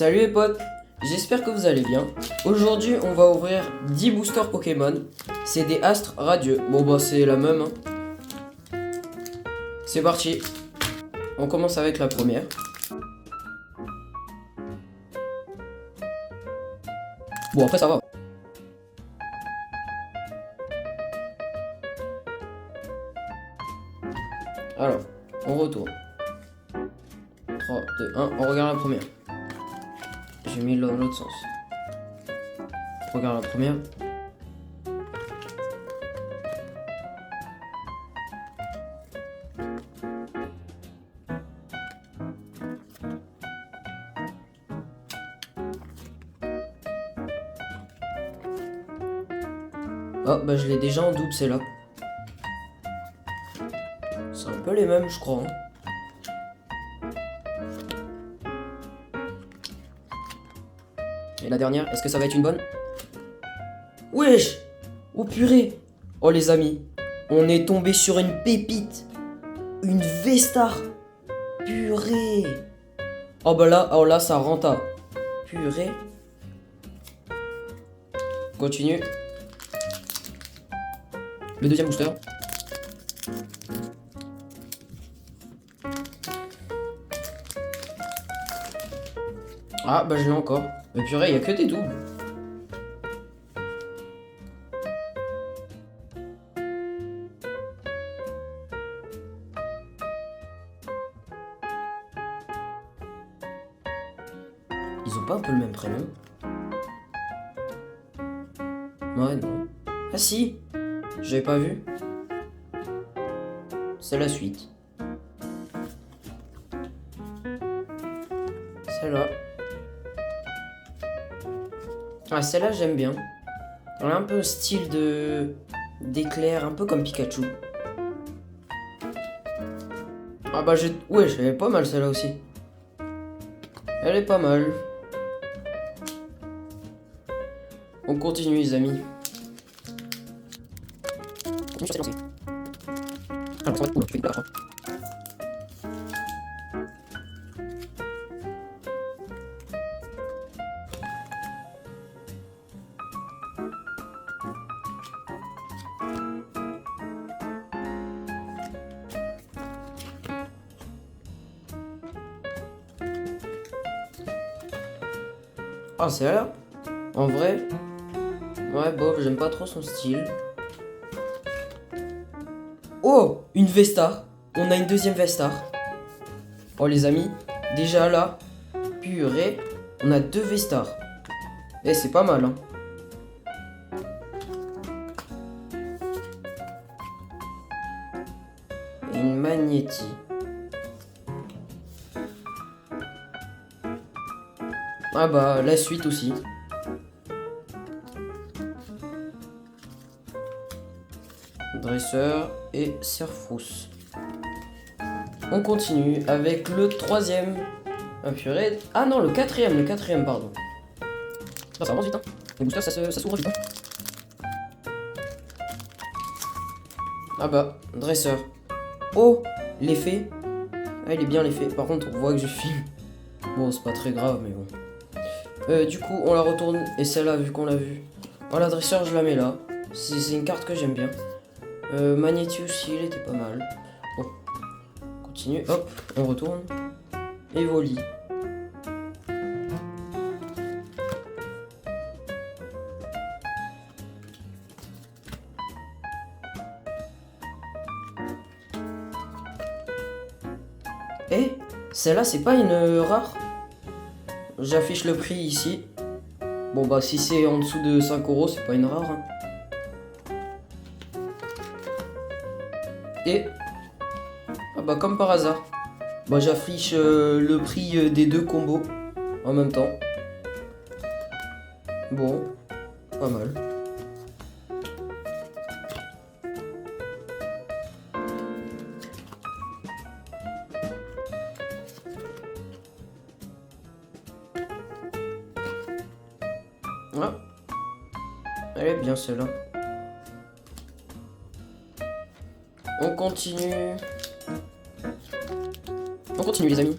Salut les potes, j'espère que vous allez bien. Aujourd'hui on va ouvrir 10 boosters Pokémon. C'est des astres radieux. Bon bah c'est la même hein. C'est parti. On commence avec la première. Bon après ça va. Alors, on retourne. 3, 2, 1, on regarde la première. J'ai mis dans l'autre sens. On regarde la première. Oh bah je l'ai déjà en double celle-là. C'est un peu les mêmes je crois. Et la dernière, est-ce que ça va être une bonne? Wesh! Oh purée! Oh les amis, on est tombé sur une pépite! Une V-Star! Purée! Oh bah là, oh là ça renta. Purée. Continue. Le deuxième booster. Ah bah je l'ai encore. Mais purée, il y a que des doubles. Ils ont pas un peu le même prénom? Ouais, non. Ah si! J'avais pas vu. C'est la suite. Celle-là. Ah, celle-là, j'aime bien. Elle a un peu style d'éclair, un peu comme Pikachu. Ah bah, ouais, elle est pas mal celle-là aussi. Elle est pas mal. On continue, les amis. Ah, c'est là. En vrai, ouais, bof, j'aime pas trop son style. Oh, une V-Star. On a une deuxième V-Star. Oh, les amis, déjà là, purée, on a deux V-Stars. Eh, c'est pas mal, hein. Et une Magnéti. Ah bah, la suite aussi. Dresseur et Serfrousse. On continue avec le troisième. Ah purée. Ah non, le quatrième, pardon. Ah, ça avance vite, hein. Les boosters, ça s'ouvre vite, hein. Ah bah, dresseur. Oh, l'effet. Ah, il est bien l'effet. Par contre, on voit que je filme. Bon, c'est pas très grave, mais bon. Du coup, on la retourne. Et celle-là, vu qu'on l'a vue. Voilà, dresseur, je la mets là. C'est une carte que j'aime bien. Magnéti aussi, il était pas mal. Bon, continue, hop, on retourne. Evoli. Eh, celle-là, c'est pas une rare? J'affiche le prix ici. Bon, bah, si c'est en dessous de 5 €, c'est pas une rare. Hein. Et ah bah comme par hasard, bah j'affiche le prix des deux combos en même temps. Bon, pas mal. Ah, elle est bien celle-là. On continue. On continue les amis.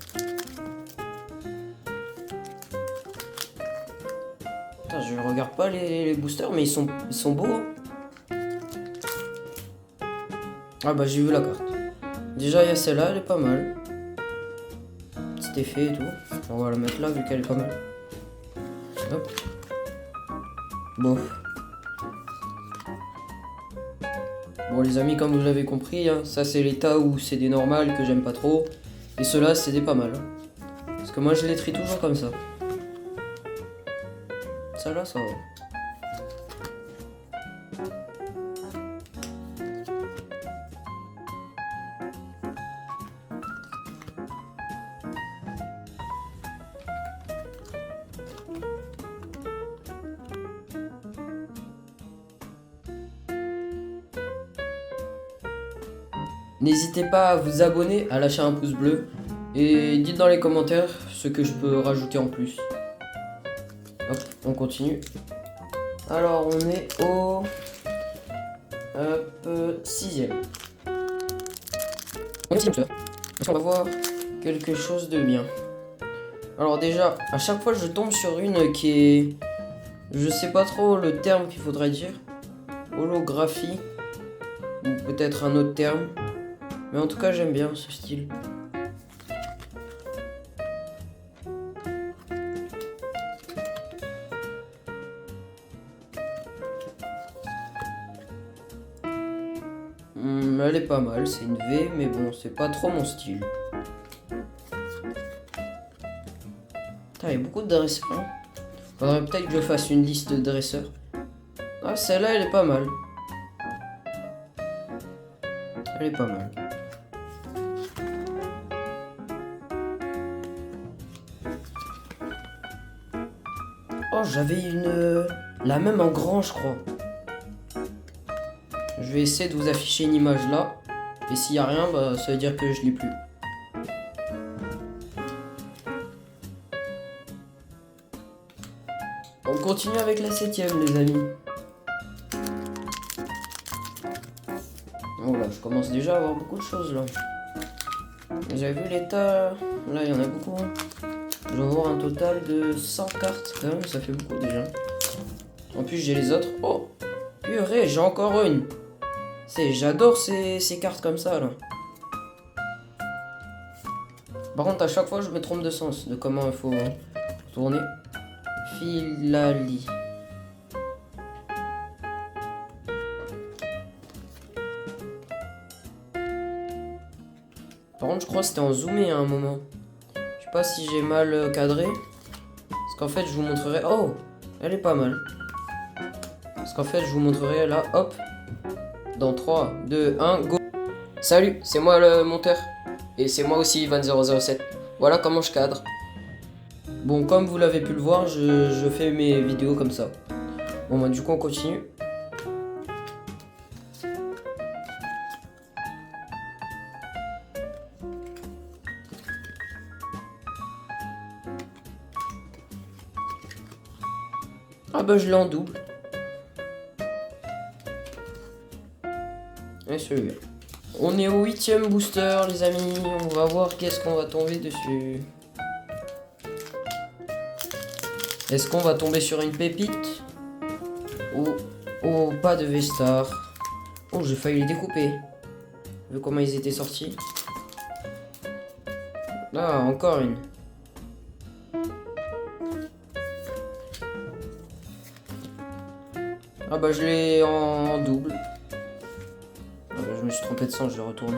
Putain, je regarde pas les boosters, mais ils sont beaux. Hein. Ah bah j'ai vu la carte. Déjà il y a celle-là, elle est pas mal. Petit effet et tout. On va la mettre là vu qu'elle est pas mal. Hop. Bon. Bon les amis, comme vous l'avez compris, hein, ça c'est l'état où c'est des normales que j'aime pas trop. Et ceux-là c'est des pas mal. Hein. Parce que moi je les trie toujours comme ça. Ça là, ça va. N'hésitez pas à vous abonner, à lâcher un pouce bleu et dites dans les commentaires ce que je peux rajouter en plus. Hop, on continue. Alors on est au 6ème. On est 6ème. On va voir quelque chose de bien. Alors déjà, à chaque fois je tombe sur une qui est... Je sais pas trop le terme qu'il faudrait dire. Holographie. Ou peut-être un autre terme. Mais en tout cas j'aime bien ce style. Elle est pas mal, c'est une V, mais bon, c'est pas trop mon style. Putain, il y a beaucoup de dresseurs. Hein. Faudrait peut-être que je fasse une liste de dresseurs. Ah, celle-là, elle est pas mal. Elle est pas mal. Oh, j'avais une... la même en grand, je crois. Je vais essayer de vous afficher une image là. Et s'il n'y a rien, bah, ça veut dire que je l'ai plus. On continue avec la 7ème, les amis. Oh là, je commence déjà à avoir beaucoup de choses là. Vous avez vu l'état? Là, il y en a beaucoup. Je vais avoir un total de 100 cartes quand même, ça fait beaucoup déjà. En plus, j'ai les autres. Oh, purée, j'ai encore une. J'adore ces cartes comme ça là. Par contre, à chaque fois, je me trompe de sens, de comment il faut tourner. Filali. Par contre, je crois que c'était en zoomé à un moment. Je sais pas si j'ai mal cadré. Parce qu'en fait, je vous montrerai... Oh, elle est pas mal. Parce qu'en fait, je vous montrerai là, hop. Dans 3, 2, 1, go. Salut, c'est moi le monteur. Et c'est moi aussi, Ivan007. Voilà comment je cadre. Bon, comme vous l'avez pu le voir, je fais mes vidéos comme ça. Bon, bah du coup, on continue. Ah bah je l'ai en double. Et celui-là. On est au 8ème booster les amis. On va voir qu'est-ce qu'on va tomber dessus. Est-ce qu'on va tomber sur une pépite? Oh, pas de V-Star. Oh, j'ai failli les découper. Vu comment ils étaient sortis. Ah, encore une. Ah bah je l'ai en double. Ah bah, je me suis trompé de sens, je vais retourner.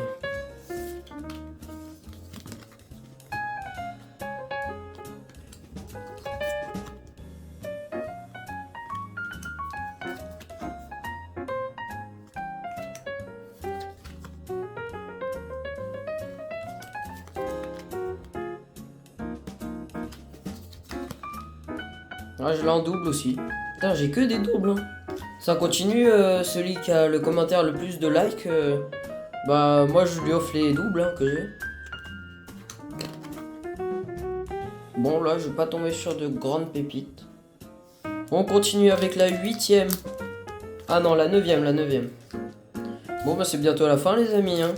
Ah, je l'ai en double aussi. Putain, j'ai que des doubles. Hein. Ça continue, celui qui a le commentaire le plus de likes, bah moi je lui offre les doubles hein, que j'ai. Bon là, je vais pas tomber sur de grandes pépites. On continue avec la 8ème. Ah non, la 9ème, la 9ème. Bon bah c'est bientôt la fin les amis. Hein.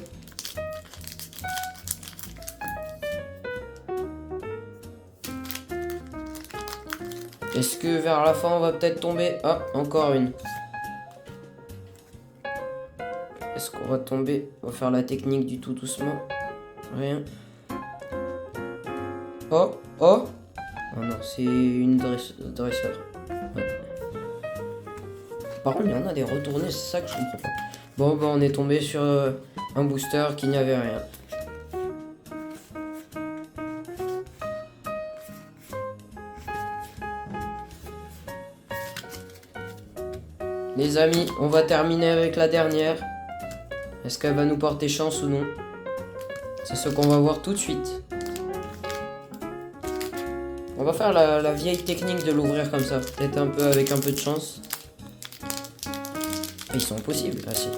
Est-ce que vers la fin, on va peut-être tomber? Ah, encore une. Est-ce qu'on va tomber? On va faire la technique du tout doucement. Rien. Oh, oh. Oh non, c'est une dresseur. Ouais. Par contre, il y en a des retournés, c'est ça que je comprends pas. Bon, bah, on est tombé sur un booster qui n'y avait rien. Les amis, on va terminer avec la dernière. Est-ce qu'elle va nous porter chance ou non? C'est ce qu'on va voir tout de suite. On va faire la vieille technique de l'ouvrir comme ça. Peut-être un peu avec un peu de chance. Ils sont impossibles. Ah si.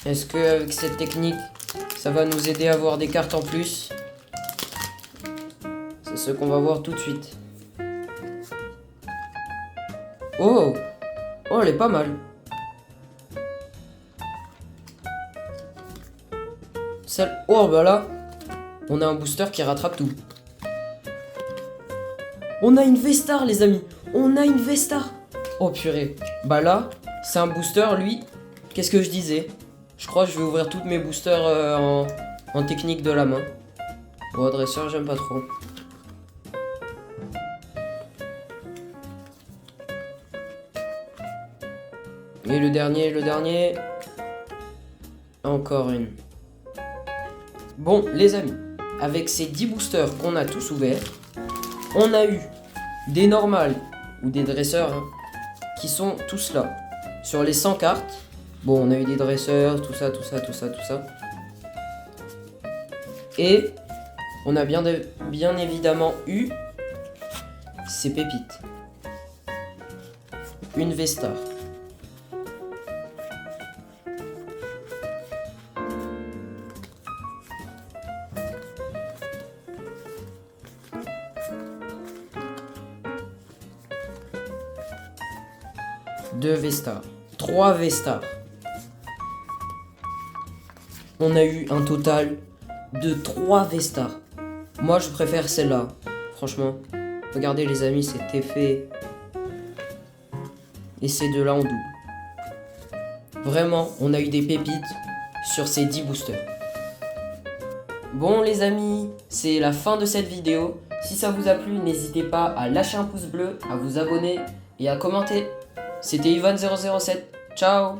Est-ce qu'avec cette technique, ça va nous aider à avoir des cartes en plus? C'est ce qu'on va voir tout de suite. Oh! Oh, elle est pas mal. Celle... Oh, bah là, on a un booster qui rattrape tout. On a une V-Star, les amis. On a une V-Star. Oh, purée. Bah là, c'est un booster, lui. Qu'est-ce que je disais? Je crois que je vais ouvrir toutes mes boosters en technique de la main. Bon, dresseur, j'aime pas trop. Et le dernier. Encore une. Bon, les amis, avec ces 10 boosters qu'on a tous ouverts, on a eu des normales ou des dresseurs hein, qui sont tous là. Sur les 100 cartes, bon, on a eu des dresseurs, tout ça. Et on a bien évidemment eu ces pépites. Une V-Star. Deux V-Stars. 3 V-Stars. On a eu un total de 3 V-Stars. Moi, je préfère celle-là. Franchement. Regardez, les amis, cet effet. Et ces deux-là en double. Vraiment, on a eu des pépites sur ces 10 boosters. Bon, les amis, c'est la fin de cette vidéo. Si ça vous a plu, n'hésitez pas à lâcher un pouce bleu, à vous abonner et à commenter. C'était Ivan007. Ciao!